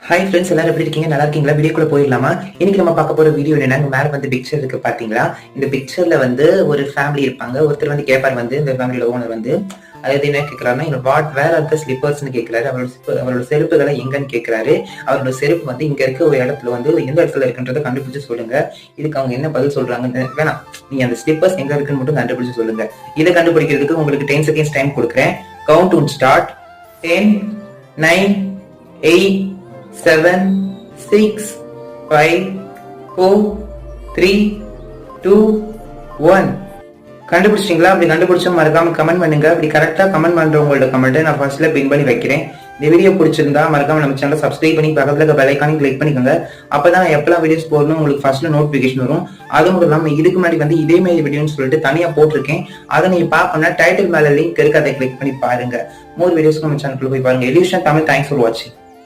Hi friends, எல்லாரும் எப்படி இருக்கீங்க? நல்லா இருக்கீங்களா? வீடியோக்குள்ள போயிடலாமா? இன்னைக்கு நம்ம பார்க்க போற வீடியோ என்னன்னா, மேல வந்து பிக்சர் இருக்கு பாத்தீங்களா? இந்த பிக்சர்ல வந்து ஒரு ஃபேமிலி இருப்பாங்க. ஒருத்தர் வந்து கேட்பார், வந்து இந்த ஃபேமிலியோட ஓனர் வந்து அதாவது என்ன கேட்கிறாருன்னா, வேர் ஆர் த ஸ்லிப்பர்ஸ்னு கேட்கிறாரு. அவரோட செருப்புகளை எங்கன்னு கேட்கிறாரு. அவரோட செருப்பு வந்து இங்க இருக்க ஒரு இடத்துல வந்து எந்த இடத்துல இருக்குன்றதை கண்டுபிடிச்சு சொல்லுங்க. இதுக்கு அவங்க என்ன பதில் சொல்றாங்கன்னு வேணாம், நீங்க அந்த ஸ்லிப்பர்ஸ் எங்க இருக்குன்னு மட்டும் கண்டுபிடிச்சு சொல்லுங்க. இதை கண்டுபிடிக்கிறதுக்கு உங்களுக்கு 10 செகண்ட்ஸ் டைம் கொடுக்குறேன். Count down start. 10, 9, 8, 7, 6, 5, 4, 3, 2, 1. கண்டுபிடிச்சிட்டீங்களா? அப்படி கண்டுபிடிச்சா மறக்காம கமெண்ட் பண்ணுங்க. அப்படி கரெக்டா கமெண்ட் பண்றவங்களோட கமெண்ட்டை நான் ஃபர்ஸ்ட்ல பின் பண்ணி வைக்கிறேன். இந்த வீடியோ பிடிச்சிருந்தா மறக்காம நம்ம சேனலை சப்ஸ்கிரைப் பண்ணி பக்கத்துல இருக்க பெல் ஐகானை கிளிக் பண்ணிக்கோங்க. அப்பதான் எப்பெல்லாம் வீடியோஸ் போடணும் உங்களுக்கு ஃபர்ஸ்ட்ல நோட்டிபிகேஷன் வரும். அதுவும் இல்லாம இதுக்கு முன்னாடி வந்து இதே மாதிரி வீடியோன்னு சொல்லிட்டு தனியா போட்டிருக்கேன். அதை நீங்க பார்க்கணும்னா டைட்டில் மேல லிங்க் இருக்கு, அதை கிளிக் பண்ணி பாருங்க. மோர் வீடியோஸ்க்கு நம்ம சேனலுக்குள்ள போய் பாருங்க. எலியூஷன் தமிழ். தேங்க்ஸ் ஃபார் வாட்சிங்.